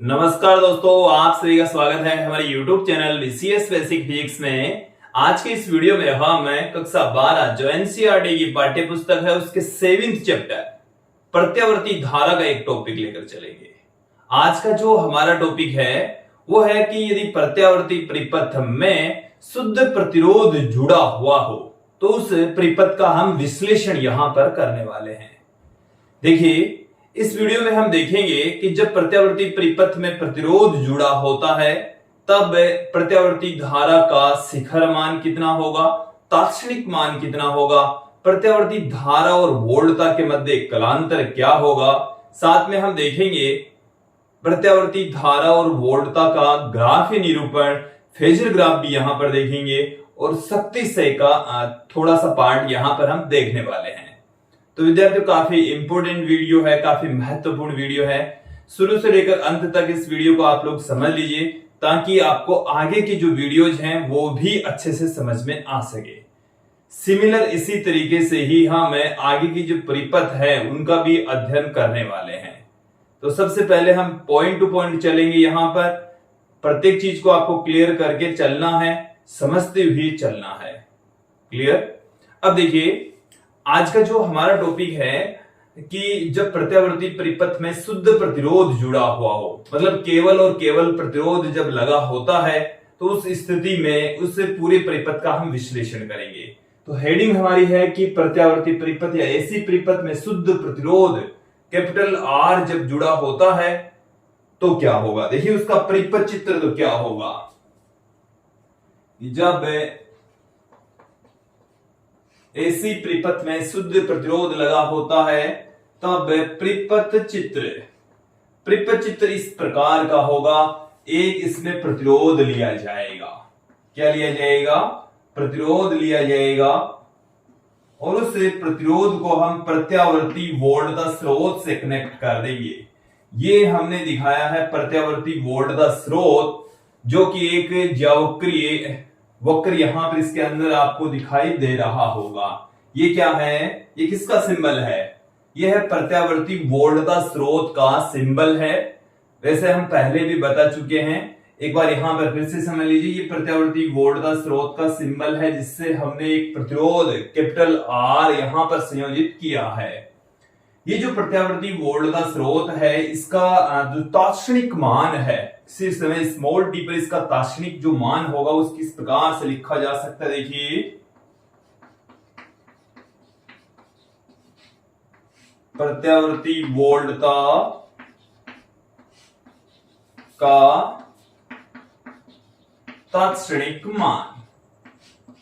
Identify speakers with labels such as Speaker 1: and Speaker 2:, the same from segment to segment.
Speaker 1: नमस्कार दोस्तों, आप सभी का स्वागत है हमारे YouTube channel BCS basic physics में। आज के इस वीडियो में मैं कक्षा 12 जो एनसीईआरटी की पाठ्य पुस्तक है उसके 7th चैप्टर प्रत्यावर्ती धारा का एक टॉपिक लेकर चलेंगे। आज का जो हमारा टॉपिक है वो है कि यदि प्रत्यावर्ती परिपथ में शुद्ध प्रतिरोध जुड़ा हुआ हो तो उस परिपथ का हम विश्लेषण यहां पर करने वाले हैं। देखिए, इस वीडियो में हम देखेंगे कि जब प्रत्यावर्ती परिपथ में प्रतिरोध जुड़ा होता है तब प्रत्यावर्ती धारा का शिखर मान कितना होगा, तात्क्षणिक मान कितना होगा, प्रत्यावर्ती धारा और वोल्टता के मध्य कलांतर क्या होगा। साथ में हम देखेंगे प्रत्यावर्ती धारा और वोल्टता का ग्राफ निरूपण, फेजर ग्राफ भी यहां पर देखेंगे और शक्ति क्षय का थोड़ा सा पार्ट यहां पर हम देखने वाले हैं। तो विद्यार्थियों, काफी इंपोर्टेंट वीडियो है, काफी महत्वपूर्ण वीडियो है। शुरू से लेकर अंत तक इस वीडियो को आप लोग समझ लीजिए ताकि आपको आगे की जो वीडियोज हैं वो भी अच्छे से समझ में आ सके। सिमिलर इसी तरीके से ही मैं आगे की जो परिपथ है उनका भी अध्ययन करने वाले हैं। तो सबसे पहले हम पॉइंट टू पॉइंट चलेंगे। यहां पर प्रत्येक चीज को आपको क्लियर करके चलना है, समझते हुए चलना है। क्लियर? अब देखिए, आज का जो हमारा टॉपिक है कि जब प्रत्यावर्ती परिपथ में शुद्ध प्रतिरोध जुड़ा हुआ हो, मतलब केवल और केवल प्रतिरोध जब लगा होता है तो उस स्थिति में उस पूरे परिपथ का हम विश्लेषण करेंगे। तो हेडिंग हमारी है कि प्रत्यावर्ती परिपथ या ऐसी परिपथ में शुद्ध प्रतिरोध कैपिटल R जब जुड़ा होता है तो क्या होगा। देखिए, उसका परिपथ चित्र तो क्या होगा। जब ऐसी परिपथ में शुद्ध प्रतिरोध लगा होता है तब परिपथ चित्र इस प्रकार का होगा। एक इसमें प्रतिरोध लिया जाएगा। क्या लिया जाएगा? प्रतिरोध लिया जाएगा और उस प्रतिरोध को हम प्रत्यावर्ती वोल्टता स्रोत से कनेक्ट कर देंगे। ये हमने दिखाया है प्रत्यावर्ती वोल्टता स्रोत, जो कि एक ज्यावक्रीय वक्र यहां पर इसके अंदर आपको दिखाई दे रहा होगा। ये क्या है? ये किसका सिंबल है? ये है प्रत्यावर्ती वोल्टता स्रोत का सिंबल है। वैसे हम पहले भी बता चुके हैं, एक बार यहां पर फिर से समझ लीजिए। ये प्रत्यावर्ती वोल्टता स्रोत का सिंबल है जिससे हमने एक प्रतिरोध कैपिटल R यहां पर संयोजित किया है। ये जो प्रत्यावर्ती वोल्टता स्रोत है इसका जो तात्क्षणिक मान है, इसी समय स्मॉल टी पर इसका तात्क्षणिक जो मान होगा उस किस प्रकार से लिखा जा सकता है। देखिए, प्रत्यावर्ती वोल्टता का तात्क्षणिक मान।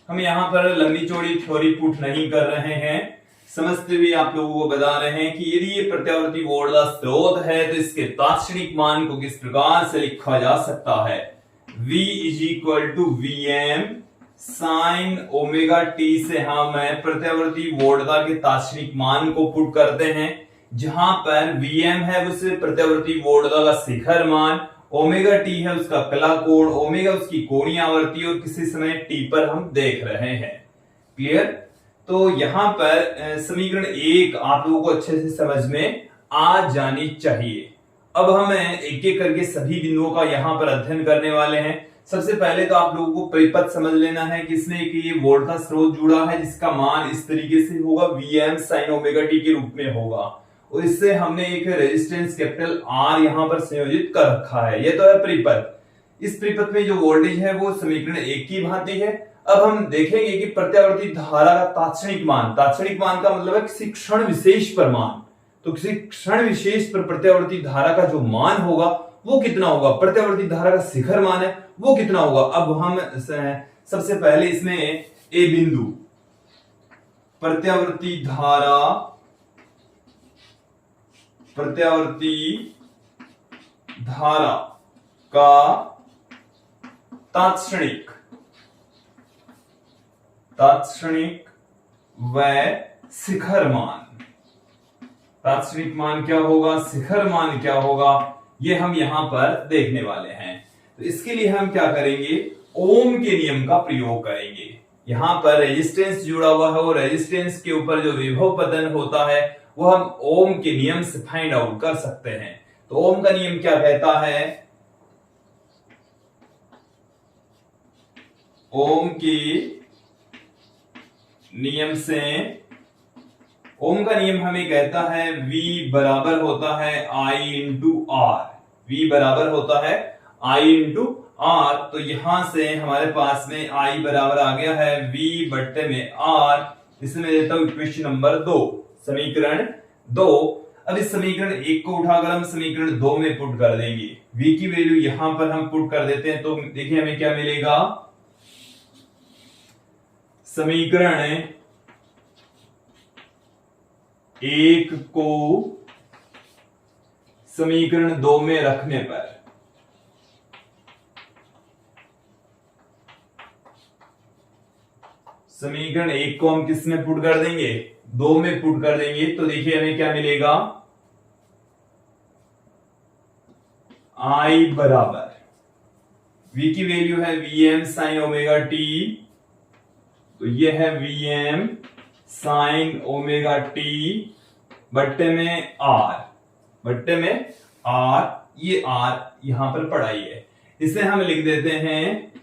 Speaker 1: हम यहां पर लंबी चौड़ी थ्योरी पुट नहीं कर रहे हैं, समझते हुए आप लोगों को बता रहे हैं कि यदि ये प्रत्यावर्ती वोल्टता स्रोत है तो इसके तात्क्षणिक मान को किस प्रकार से लिखा जा सकता है। V = Vm sin omega t से हम प्रत्यावर्ती वोल्टता के तात्क्षणिक मान को पुट करते हैं, जहां पर Vm है उस प्रत्यावर्ती वोल्टता का शिखर मान, ओमेगा t है उसका कला कोण, ओमेगा उसकी कोणीय आवर्ती और किसी समय t पर हम देख रहे हैं। क्लियर? तो यहां पर समीकरण 1 आप लोगों को अच्छे से समझ में आ जानी चाहिए। अब हम एक एक करके सभी बिंदुओं का यहां पर अध्ययन करने वाले हैं। सबसे पहले तो आप लोगों को परिपथ समझ लेना है किसने कि ये वोल्टता स्रोत जुड़ा है जिसका मान इस तरीके से होगा, Vm sin ओमेगा t के रूप में होगा और इससे हमने एक रेजिस्टेंस कैपिटल R यहां पर संयोजित कर रखा है। ये तो है परिपथ। इस परिपथ में जो वोल्टेज है वो समीकरण 1 की भांति है। अब हम देखेंगे कि प्रत्यावर्ती धारा का तात्क्षणिक मान का मतलब है किसी क्षण विशेष पर मान। तो किसी क्षण विशेष पर प्रत्यावर्ती धारा का जो मान होगा वो कितना होगा, प्रत्यावर्ती धारा का शिखर मान है वो कितना होगा। अब हम सबसे पहले इसमें ए बिंदु प्रत्यावर्ती धारा का तात्क्षणिक व शिखर मान। तात्क्षणिक मान क्या होगा, शिखर मान क्या होगा, ये हम यहां पर देखने वाले हैं। तो इसके लिए हम क्या करेंगे, ओम के नियम का प्रयोग करेंगे। यहां पर रेजिस्टेंस जुड़ा हुआ है और रेजिस्टेंस के ऊपर जो विभव पतन होता है वो हम ओम के नियम से फाइंड आउट कर सकते हैं। तो ओम का नियम क्या कहता है? ओम के नियम से, ओम का नियम हमें कहता है V बराबर होता है I इंटू आर। V बराबर होता है I इंटू आर। तो यहां से हमारे पास में I बराबर आ गया है V बट्टे में R। इसमें देता हूं इक्वेशन नंबर 2, समीकरण 2। अब इस समीकरण 1 को उठाकर हम समीकरण 2 में पुट कर देंगे। V की वैल्यू यहां पर हम पुट कर देते हैं तो देखिए हमें क्या मिलेगा। समीकरण 1 को समीकरण 2 में रखने पर समीकरण 1 को हम किस में पुट कर देंगे? 2 में पुट कर देंगे। तो देखिए हमें क्या मिलेगा। I बराबर V की वैल्यू है Vm साइन ओमेगा टी, तो ये है Vm साइन ओमेगा टी बट्टे में R, बट्टे में R। ये R यहां पर पढ़ाई है, इसे हम लिख देते हैं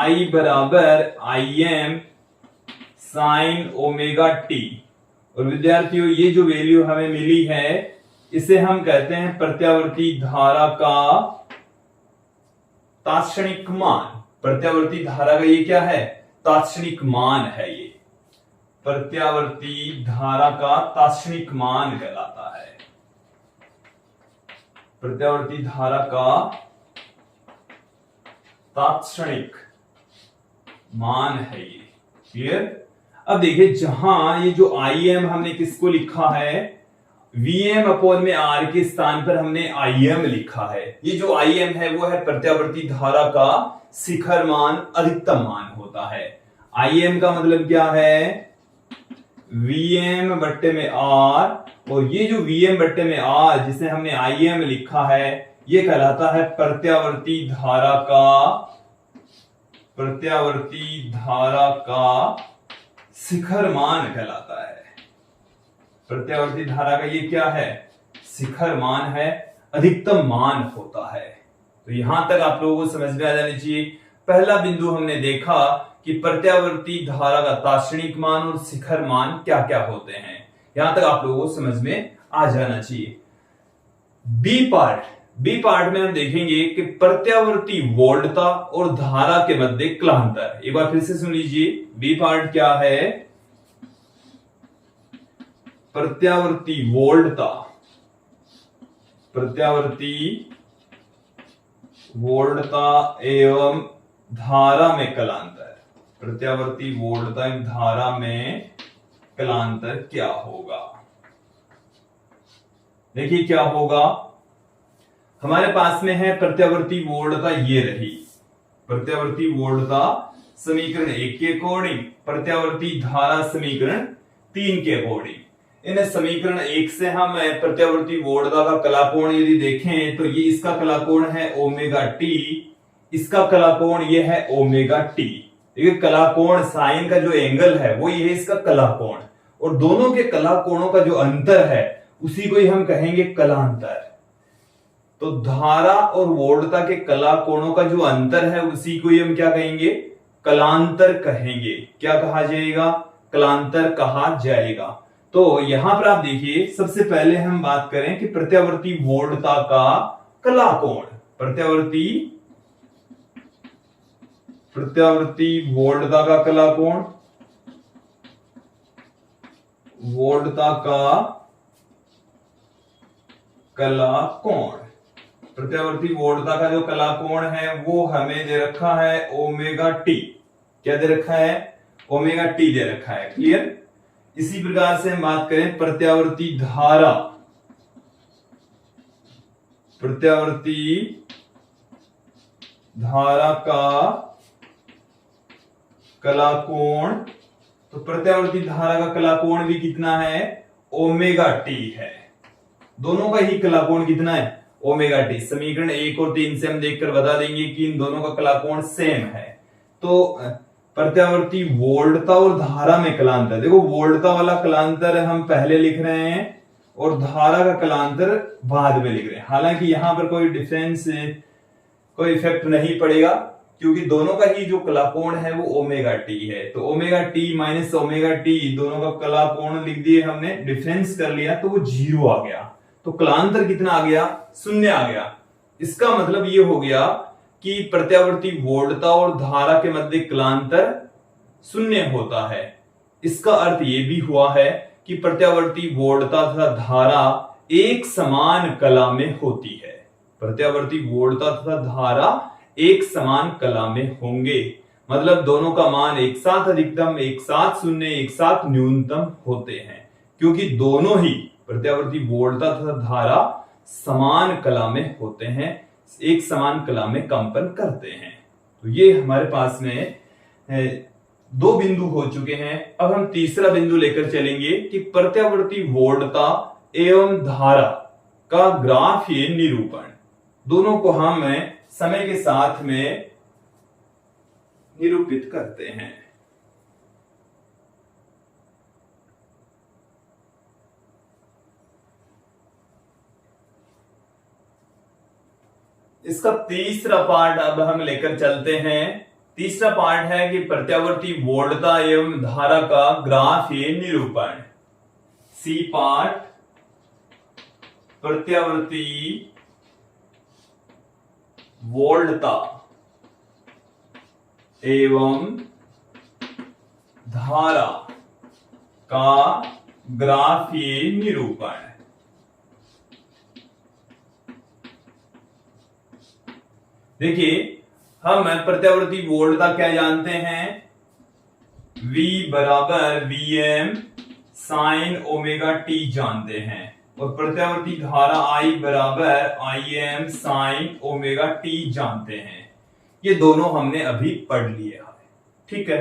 Speaker 1: I बराबर Im साइन ओमेगा टी। और विद्यार्थियों ये जो वैल्यू हमें मिली है इसे हम कहते हैं प्रत्यावर्ती धारा का तात्क्षणिक मान। प्रत्यावर्ती धारा का ये क्या है? तात्क्षणिक मान है। ये प्रत्यावर्ती धारा का तात्क्षणिक मान कहलाता है। प्रत्यावर्ती धारा का तात्क्षणिक मान है ये। क्लियर? अब देखिए जहां ये जो Im हमने किसको लिखा है, Vm अपॉन में R के स्थान पर हमने Im लिखा है। ये जो Im है वो है प्रत्यावर्ती धारा का शिखर मान, अधिकतम मान होता है। Im का मतलब क्या है? Vm बट्टे में R, और ये जो Vm बट्टे में R जिसे हमने Im लिखा है ये कहलाता है प्रत्यावर्ती धारा का शिखर मान कहलाता है। प्रत्यावर्ती धारा का ये क्या है? शिखर मान है, अधिकतम मान होता है। तो यहां तक आप लोगों को समझ में आ जाना चाहिए। पहला बिंदु हमने देखा कि प्रत्यावर्ती धारा का तात्क्षणिक मान और शिखर मान क्या क्या होते हैं। यहां तक आप लोगों को समझ में आ जाना चाहिए। बी पार्ट में हम देखेंगे कि प्रत्यावर्ती वोल्टता और धारा के मध्य कलांतर। एक बार फिर से सुन लीजिए, बी पार्ट क्या है? प्रत्यावर्ती वोल्टता एवं धारा में कलांतर। प्रत्यावर्ती वोल्टता एवं धारा में कलांतर क्या होगा? देखिए क्या होगा। हमारे पास में है प्रत्यावर्ती वोल्टता, ये रही प्रत्यावर्ती वोल्टता समीकरण 1 के अकॉर्डिंग, प्रत्यावर्ती धारा समीकरण 3 के अकॉर्डिंग। इन समीकरण 1 से हम प्रत्यावर्ती वोल्टता का कलाकोण यदि देखें तो ये इसका कलाकोण है ओमेगा टी, इसका कलाकोण ये है ओमेगा टी। देखिए कलाकोण साइन का जो एंगल है वो ये है इसका कलाकोण, और दोनों के कलाकोणों का जो अंतर है उसी को ही हम कहेंगे कलांतर। तो धारा और वोल्टता के कलाकोणों का जो अंतर है उसी को ही हम क्या कहेंगे? कलांतर कहेंगे। क्या कहा जाएगा? कलांतर कहा जाएगा। तो यहां पर आप देखिए सबसे पहले हम बात करें कि प्रत्यावर्ती वोल्टता का कलाकोण, प्रत्यावर्ती वोल्टता का कलाकोण, वोल्टता का कलाकोण, प्रत्यावर्ती वोल्टता का जो कलाकोण है वो हमें दे रखा है ओमेगा टी। क्या दे रखा है? ओमेगा टी दे रखा है। क्लियर? इसी प्रकार से हम बात करें प्रत्यावर्ती धारा, का कलाकोण, तो प्रत्यावर्ती धारा का कलाकोण भी कितना है? ओमेगा टी है। दोनों का ही कलाकोण कितना है? Omega T. समीकरण 1 और 3 से हम देखकर बता देंगे कि इन दोनों का कलाकोण सेम है। तो प्रत्यावर्ती वोल्टता और धारा में कलांतर, देखो वोल्टता वाला कलांतर हम पहले लिख रहे हैं और धारा का कलांतर बाद में लिख रहे हैं। हालांकि यहां पर कोई डिफरेंस, कोई इफेक्ट नहीं पड़ेगा, क्योंकि दोनों का ही जो कला कोण है वो ओमेगा टी है। तो omega T minus omega T, दोनों का कला कोण लिख दिए हमने, डिफरेंस कर लिया तो वो 0 आ गया। तो कलांतर कितना आ गया? 0 आ गया। इसका मतलब ये हो गया कि प्रत्यावर्ती वोल्टता और धारा के मध्य कलांतर 0 होता है। इसका अर्थ ये भी हुआ है कि प्रत्यावर्ती वोल्टता तथा धारा एक समान कला में होती है। प्रत्यावर्ती वोल्टता तथा धारा एक समान कला में होंगे, मतलब दोनों का मान एक साथ अधिकतम, एक साथ शून्य, एक साथ न्यूनतम होते हैं, क्योंकि दोनों ही प्रत्यावर्ती वोल्टता तथा धारा समान कला में होते हैं, एक समान कला में कंपन करते हैं। तो ये हमारे पास में 2 बिंदु हो चुके हैं। अब हम तीसरा बिंदु लेकर चलेंगे कि प्रत्यावर्ती वोल्टता एवं धारा का ग्राफीय निरूपण, दोनों को हम समय के साथ में निरूपित करते हैं। इसका तीसरा पार्ट अब हम लेकर चलते हैं। तीसरा पार्ट है कि प्रत्यावर्ती वोल्टता एवं धारा का ग्राफीय निरूपण। सी पार्ट, प्रत्यावर्ती वोल्टता एवं धारा का ग्राफीय निरूपण। देखिए, हम प्रत्यावर्ती वोल्टता क्या जानते हैं? V बराबर Vm साइन ओमेगा टी जानते हैं, और प्रत्यावर्ती धारा I बराबर Im साइन ओमेगा टी जानते हैं। ये दोनों हमने अभी पढ़ लिए हैं, ठीक है।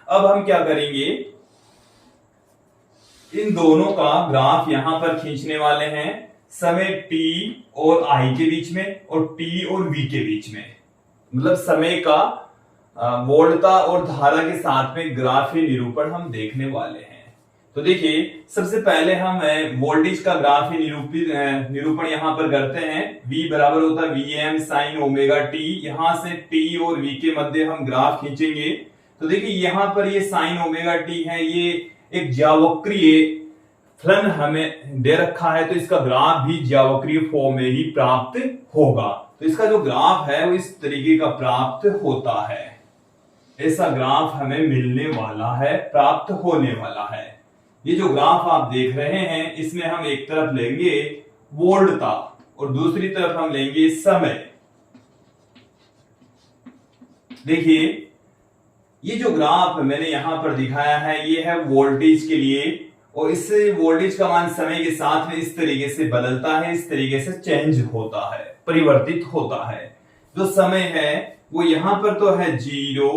Speaker 1: अब हम क्या करेंगे, इन दोनों का ग्राफ यहां पर खींचने वाले हैं, समय t और I के बीच में और t और v के बीच में, मतलब समय का वोल्टता और धारा के साथ में ग्राफीय निरूपण हम देखने वाले हैं। तो देखिए, सबसे पहले हम वोल्टेज का ग्राफीय निरूपण यहां पर करते हैं। V बराबर होता है Vm साइन ओमेगा टी। यहां से t और v के मध्य हम ग्राफ खींचेंगे। तो देखिए, यहां पर ये साइन ओमेगा टी है, ये एक ज्यावक्रीय फलन हमें दे रखा है, तो इसका ग्राफ भी ज्यावक्रीय फॉर्म में ही प्राप्त होगा। तो इसका जो ग्राफ है वो इस तरीके का प्राप्त होता है। ऐसा ग्राफ हमें मिलने वाला है, प्राप्त होने वाला है। ये जो ग्राफ आप देख रहे हैं, इसमें हम एक तरफ लेंगे वोल्टता और दूसरी तरफ हम लेंगे समय। देखिए, ये जो ग्राफ मैंने यहां पर दिखाया है, ये है वोल्टेज के लिए, और इससे वोल्टेज का मान समय के साथ में इस तरीके से बदलता है, इस तरीके से चेंज होता है, परिवर्तित होता है। जो समय है वो यहां पर तो है 0,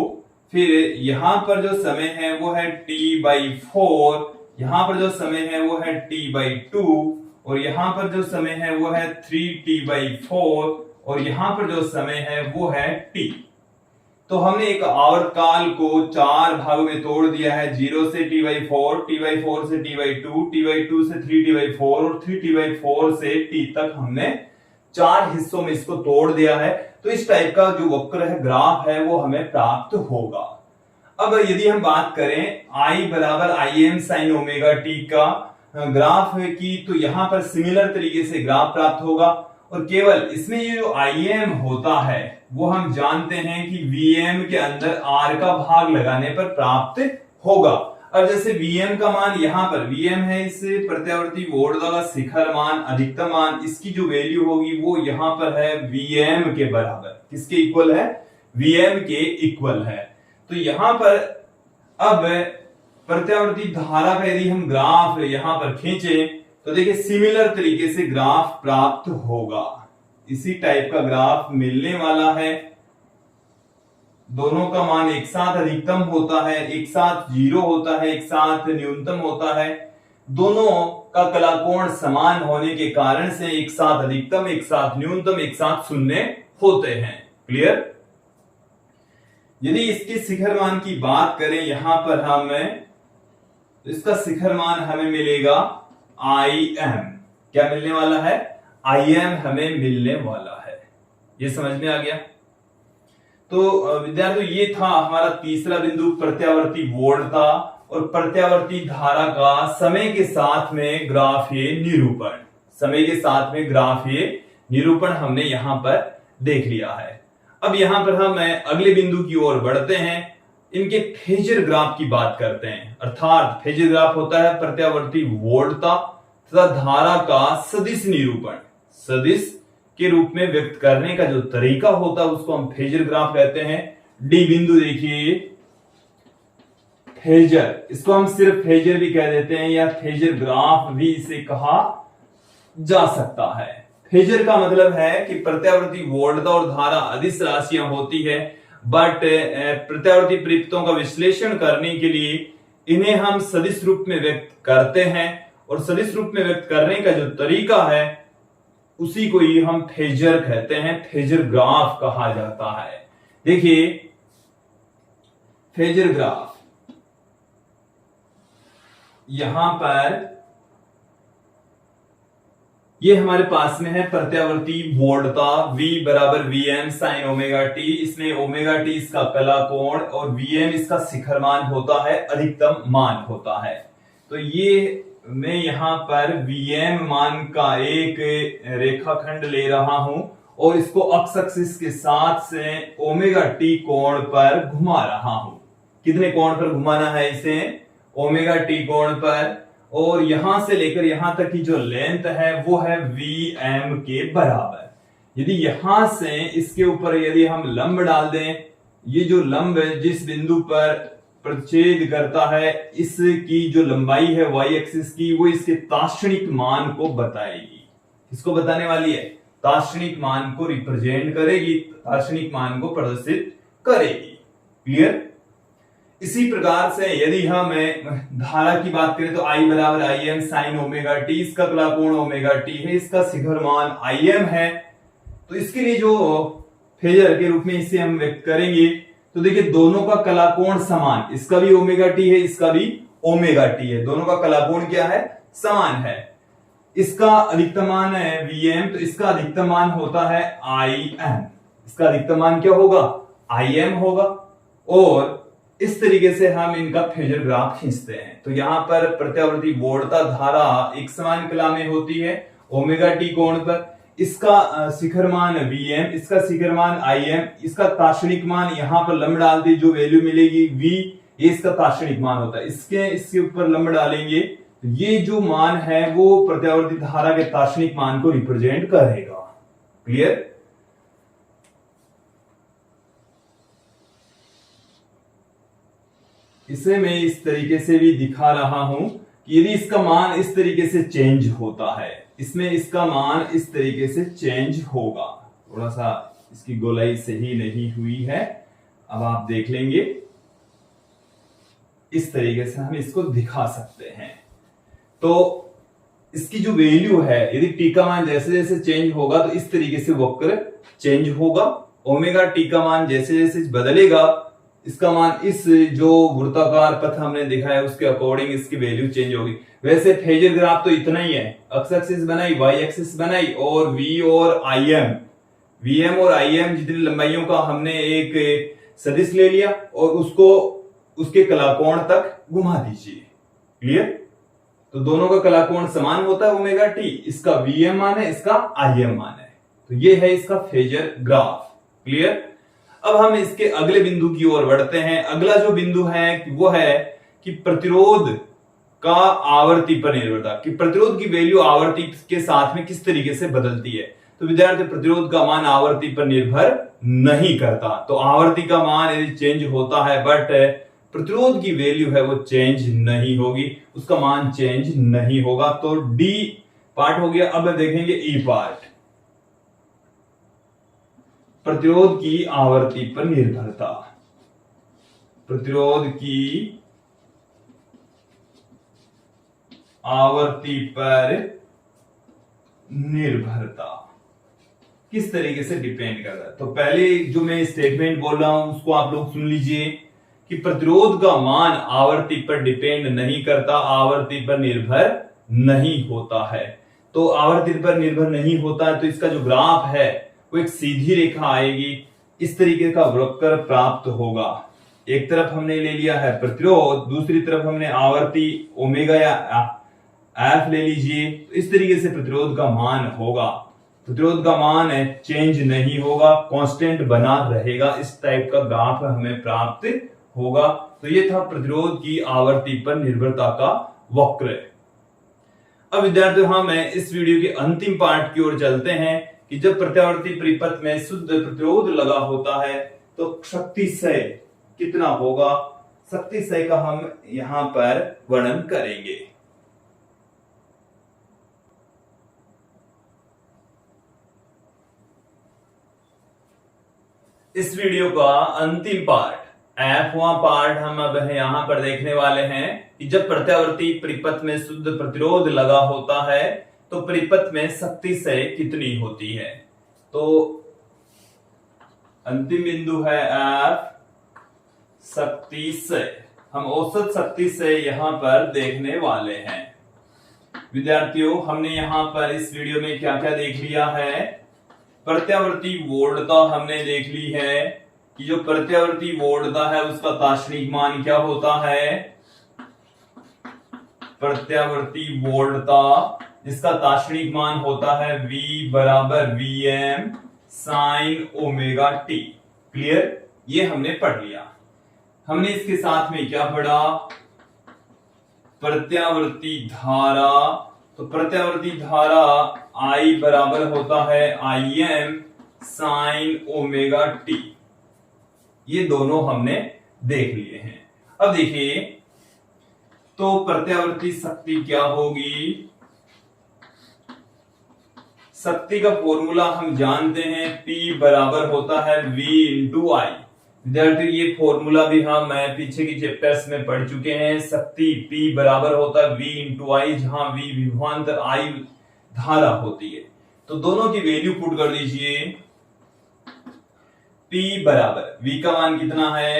Speaker 1: फिर यहां पर जो समय है वो है t/4, यहां पर जो समय है वो है t/2, और यहां पर जो समय है वो है 3t/4, और यहां पर जो समय है वो है t। तो हमने एक आवर्तकाल को 4 भागों में तोड़ दिया है, 0 से t/4, t/4 से t/2, t/2 से 3t/4 और 3t/4 से t तक हमने 4 हिस्सों में इसको तोड़ दिया है। तो इस टाइप का जो वक्र है, ग्राफ है, वो हमें प्राप्त होगा। अब यदि हम बात करें I बराबर Im साइन ओमेगा टी का ग्राफ है की, तो यहां पर सिमिलर तरीके से ग्राफ प्राप्त होगा, और केवल इसमें ये जो Im होता है वो हम जानते हैं कि Vm के अंदर R का भाग लगाने पर प्राप्त होगा। अब जैसे Vm का मान यहां पर Vm है, इससे प्रत्यावर्ती वोल्टता का शिखर मान, अधिकतम मान, इसकी जो वैल्यू होगी वो यहां पर है Vm के बराबर। किसके इक्वल है? Vm के इक्वल है। तो यहां पर अब प्रत्यावर्ती धारा का यदि हम ग्राफ यहां पर खींचे, तो देखिए सिमिलर तरीके से ग्राफ प्राप्त होगा, इसी टाइप का ग्राफ मिलने वाला है। दोनों का मान एक साथ अधिकतम होता है, एक साथ 0 होता है, एक साथ न्यूनतम होता है। दोनों का कलाकोण समान होने के कारण से एक साथ अधिकतम, एक साथ न्यूनतम, एक साथ शून्य होते हैं। क्लियर? यदि इसके शिखर मान की बात करें, यहां पर हम इसका शिखर मान हमें मिलेगा Im, क्या मिलने वाला है? Im हमें मिलने वाला है। ये समझ में आ गया? तो विद्यार्थियों ये था हमारा तीसरा बिंदु, प्रत्यावर्ती वोल्टता और प्रत्यावर्ती धारा का समय के साथ में ग्राफीय निरूपण। समय के साथ में ग्राफीय निरूपण हमने यहां पर देख लिया है। अब यहां पर हम अगले बिंदु की ओर बढ़ते हैं, इनके फेजर ग्राफ की बात करते हैं। अर्थात फेजर ग्राफ होता है प्रत्यावर्ती वोल्टता तथा धारा का सदिश निरूपण। सदिश के रूप में व्यक्त करने का जो तरीका होता है उसको हम फेजर ग्राफ कहते हैं। डी बिंदु देखिए, फेजर, इसको हम सिर्फ फेजर भी कह देते हैं या फेजर ग्राफ भी इसे कहा जा सकता है। फेजर का मतलब है कि प्रत्यावर्ती वोल्टता और धारा अदिश राशियां होती है, बट प्रत्यावर्ती परिपथों का विश्लेषण करने के लिए इन्हें हम सदिश रूप में व्यक्त करते हैं और सदिश रूप में व्यक्त करने का जो तरीका है उसी को ही हम फेजर कहते हैं, फेजर ग्राफ कहा जाता है। देखिए फेजर ग्राफ, यहां पर ये हमारे पास में है प्रत्यावर्ती वोल्टता V बराबर Vm sin ओमेगा टी। इसमें ओमेगा टी इसका कला कोण और Vm इसका शिखर मान होता है, अधिकतम मान होता है। तो ये मैं यहां पर Vm मान का एक रेखाखंड ले रहा हूं और इसको अक्ष एक्सिस के साथ से ओमेगा टी कोण पर घुमा रहा हूं। कितने कोण पर घुमाना है इसे? ओमेगा टी कोण पर। और यहां से लेकर यहां तक की जो लेंथ है वो है Vm के बराबर। यदि यहां से इसके ऊपर यदि हम लंब डाल दें, ये जो लंब जिस बिंदु पर प्रतिच्छेद करता है इसकी जो लंबाई है y एक्सिस की, वो इसके तात्क्षणिक मान को बताएगी। इसको बताने वाली है, तात्क्षणिक मान को रिप्रेजेंट करेगी, तात्क्षणिक मान को प्रदर्शित करेगी। क्लियर? इसी प्रकार से यदि हम धारा की बात करें तो I बराबर Im sin ओमेगा टी, इसका कला कोण ओमेगा टी है, इसका शिखर मान Im है। तो इसके लिए जो फेजर के रूप में इसे हम व्यक्त करेंगे तो देखिए दोनों का कला कोण समान, इसका भी ओमेगा टी है, इसका भी ओमेगा टी है, दोनों का कला कोण क्या है? समान है। इसका अधिकतम मान है Vm, तो इसका अधिकतम मान होता है Im। इसका अधिकतम मान क्या होगा? Im होगा। और इस तरीके से हम इनका फेजर ग्राफ खींचते हैं। तो यहां पर प्रत्यावर्ती वोल्टता धारा एक समान कला में होती है ओमेगा टी कोण पर। इसका शिखर मान Vm, इसका शिखर मान Im, इसका तात्क्षणिक मान यहां पर लंब डाल दी, जो वैल्यू मिलेगी V, ये इसका तात्क्षणिक मान होता है। इसके ऊपर लंब डालेंगे, ये जो मान है वो प्रत्यावर्ती धारा के तात्क्षणिक मान को रिप्रेजेंट करेगा। क्लियर? इसे मैं इस तरीके से भी दिखा रहा हूं कि यदि इसका मान इस तरीके से चेंज होता है, इसमें इसका मान इस तरीके से चेंज होगा। थोड़ा सा इसकी गोलाई सही नहीं हुई है, अब आप देख लेंगे। इस तरीके से हम इसको दिखा सकते हैं। तो इसकी जो वैल्यू है, यदि टी का मान जैसे जैसे चेंज होगा तो इस तरीके से वक्र चेंज होगा। ओमेगा टी का मान जैसे जैसे बदलेगा, इसका मान इस जो वृत्ताकार पथ हमने दिखाया उसके अकॉर्डिंग इसकी वैल्यू चेंज होगी। वैसे फेजर ग्राफ तो इतना ही है, एक्स एक्सिस बनाई, वाई एक्सिस बनाई और V और Im, Vm और Im जितनी लंबाइयों का हमने एक सदिश ले लिया और उसको उसके कलाकोण तक घुमा दीजिए। क्लियर? तो दोनों का कलाकोण समान होता है ओमेगा टी, इसका Vm मान है, इसका Im मान है। तो ये है इसका फेजर ग्राफ। क्लियर? अब हम इसके अगले बिंदु की ओर बढ़ते हैं। अगला जो बिंदु है वो है कि प्रतिरोध का आवर्ती पर निर्भरता, कि प्रतिरोध की वैल्यू आवर्ती के साथ में किस तरीके से बदलती है। तो विद्यार्थी प्रतिरोध का मान आवर्ती पर निर्भर नहीं करता। तो आवर्ती का मान यदि चेंज होता है बट प्रतिरोध की वैल्यू है वो चेंज नहीं होगी, उसका मान चेंज नहीं होगा। तो डी पार्ट हो गया। अब देखेंगे ई पार्ट, प्रतिरोध की आवर्ती पर निर्भरता। प्रतिरोध की आवर्ती पर निर्भरता किस तरीके से डिपेंड करता है। तो पहले जो मैं स्टेटमेंट बोल रहा हूं उसको आप लोग सुन लीजिए कि प्रतिरोध का मान आवर्ती पर डिपेंड नहीं करता, आवर्ती पर निर्भर नहीं होता है। तो आवर्ती पर निर्भर नहीं होता है, तो इसका जो ग्राफ है वो एक सीधी रेखा आएगी, इस तरीके का वक्र प्राप्त होगा। एक तरफ हमने ले लिया है प्रतिरोध, दूसरी तरफ हमने आवर्ती ओमेगा या एफ ले लीजिए, तो इस तरीके से प्रतिरोध का मान होगा। प्रतिरोध का मान है चेंज नहीं होगा, कांस्टेंट बना रहेगा, इस टाइप का ग्राफ हमें प्राप्त होगा। तो ये था प्रतिरोध की आवर्ती पर निर्भरता का वक्र। अब विद्यार्थियों हम इस वीडियो के अंतिम पार्ट की ओर चलते हैं कि जब प्रत्यावर्ती परिपथ में शुद्ध प्रतिरोध लगा होता है तो शक्ति क्षय कितना होगा, शक्ति क्षय का हम यहां पर वर्णन करेंगे। इस वीडियो का अंतिम पार्ट, F1 पार्ट हम अब यहां पर देखने वाले हैं कि जब प्रत्यावर्ती परिपथ में शुद्ध प्रतिरोध लगा होता है तो परिपथ में शक्ति क्षय कितनी होती है। तो अंतिम बिंदु है F, शक्ति क्षय। हम औसत शक्ति क्षय यहां पर देखने वाले हैं। विद्यार्थियों हमने यहां पर इस वीडियो में क्या क्या देख लिया है, प्रत्यावर्ती वोल्टता हमने देख ली है कि जो प्रत्यावर्ती वोल्टता है उसका तात्क्षणिक मान क्या होता है, प्रत्यावर्ती वोल्टता जिसका तात्क्षणिक मान होता है V बराबर Vm sine omega T. Clear, ये हमने पढ़ लिया। हमने इसके साथ में क्या पढ़ा, प्रत्यावर्ती धारा। तो प्रत्यावर्ती धारा I बराबर होता है Im साइन ओमेगा टी। ये दोनों हमने देख लिए हैं। अब देखिए तो प्रत्यावर्ती शक्ति क्या होगी, शक्ति का फॉर्मूला हम जानते हैं, P बराबर होता है V इंटू आई। विद्यार्थी ये फॉर्मूला भी हम पीछे की चैप्टर्स में पढ़ चुके हैं। शक्ति P बराबर होता है V इंटू आई, जहां V विभवांतर I धारा होती है। तो दोनों की वैल्यू पुट कर दीजिए। P बराबर V का मान कितना है,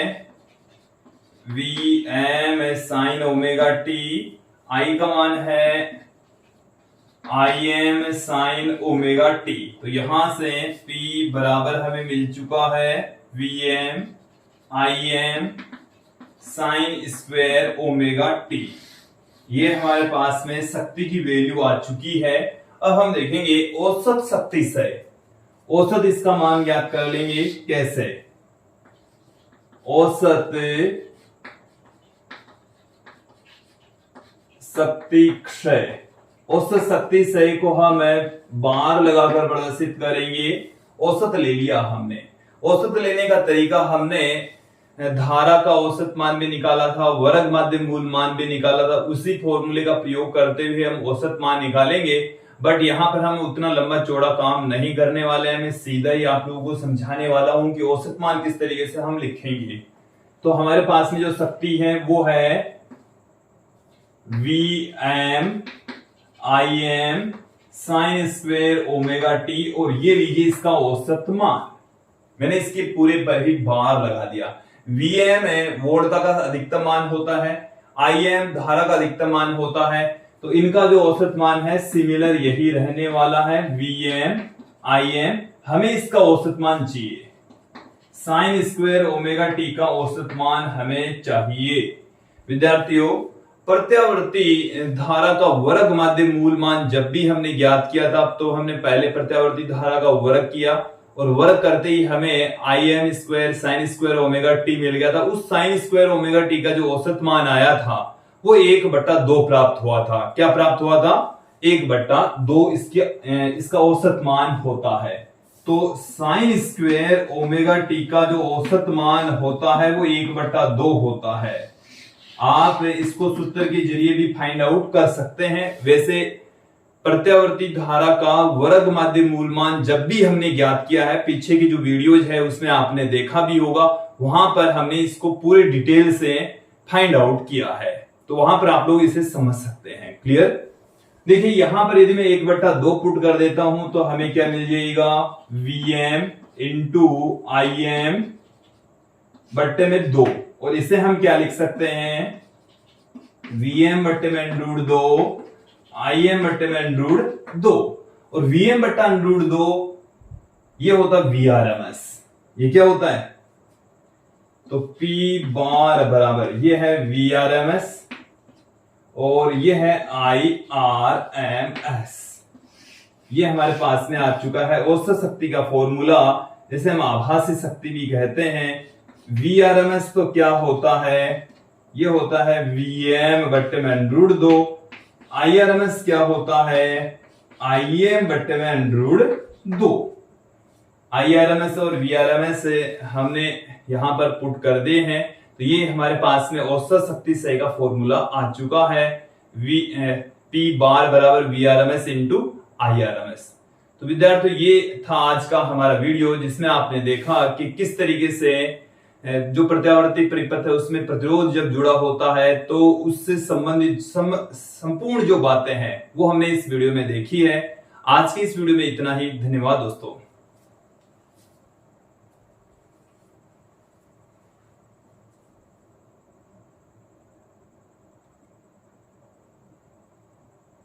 Speaker 1: Vm sine omega T, I का मान है Im साइन ओमेगा टी। तो यहां से P बराबर हमें मिल चुका है Vm Im sign square omega T. ये हमारे पास में शक्ति की वैल्यू आ चुकी है। अब हम देखेंगे औसत शक्ति क्षय। औसत इसका मान ज्ञात कर लेंगे कैसे, औसत शक्ति क्षय। औसत शक्ति क्षय को हम बार लगाकर प्रदर्शित करेंगे। औसत ले लिया हमने, औसत लेने का तरीका हमने धारा का औसत मान भी निकाला था, वर्ग माध्य मूल मान भी निकाला था। उसी फॉर्मूले का प्रयोग करते हुए हम औसत मान निकालेंगे। बट यहाँ पर हम उतना लंबा चौड़ा काम नहीं करने वाले हैं, मैं सीधा ही आप लोगों को समझाने वाला हूं कि औसत मान किस तरीके से हम लिखेंगे। तो हमारे पास में जो शक्ति है वो है Vm Im sign square omega T, और ये लीजिए इसका औसत मान। मैंने इसके पूरे पर ही बार लगा दिया। Vm है वोल्टता का अधिकतम मान होता है, Im धारा का अधिकतम मान होता है, तो इनका जो औसत मान है सिमिलर यही रहने वाला है Vm Im। हमें इसका औसत मान चाहिए, साइन स्क्वायर ओमेगा टी का औसत मान हमें चाहिए। विद्यार्थियों प्रत्यावर्ती धारा का वर्ग माध्य मूल मान जब भी हमने ज्ञात किया था तो हमने पहले प्रत्यावर्ती धारा का वर्ग किया, और वर्ग करते ही हमें Im square sine square omega t मिल गया था। उस साइन स्क्वायर ओमेगा टी का जो औसत मान आया था वो 1/2 प्राप्त हुआ था। क्या प्राप्त हुआ था, 1/2 इसका औसत मान होता है। तो साइन स्क्वायर ओमेगा टी का जो औसत मान होता है वो 1/2 होता है। आप इसको सूत्र के जरिए भी फाइंड आउट कर सकते हैं। वैसे प्रत्यावर्ती धारा का वर्ग माध्य मूल मान जब भी हमने ज्ञात किया है, पीछे की जो वीडियोज है उसमें आपने देखा भी होगा, वहां पर हमने इसको पूरे डिटेल से फाइंड आउट किया है, तो वहां पर आप लोग इसे समझ सकते हैं। क्लियर, देखिए यहां पर यदि मैं 1/2 पुट कर देता हूं तो हमें क्या मिल जाएगा, Vm इंटू Im बट्टे में 2, और इसे हम क्या लिख सकते हैं, Vm बट्टे में √2 Im बट्टे में अंडर 2 और Vm बट्टा अंडर 2 ये होता है Vrms। ये क्या होता है? तो P बार बराबर ये है Vrms और ये है Irms। ये हमारे पास में आ चुका है औसत शक्ति का फॉर्मूला, जिसे हम आभासी शक्ति भी कहते हैं। Vrms तो क्या होता है? ये होता है Vm बट्टे में अंडर 2। Irms क्या होता है? Im बट्टे में अंडर 2। Irms और Vrms हमने यहां पर पुट कर दिए हैं, तो ये हमारे पास में औसत शक्ति सही का फॉर्मूला आ चुका है। P बार बराबर Vrms इंटू Irms। तो विद्यार्थियों, ये था आज का हमारा वीडियो, जिसमें आपने देखा कि किस तरीके से जो प्रत्यावर्ती परिपथ है उसमें प्रतिरोध जब जुड़ा होता है तो उससे संबंधित संपूर्ण जो बातें हैं वो हमने इस वीडियो में देखी है। आज की इस वीडियो में इतना ही। धन्यवाद दोस्तों।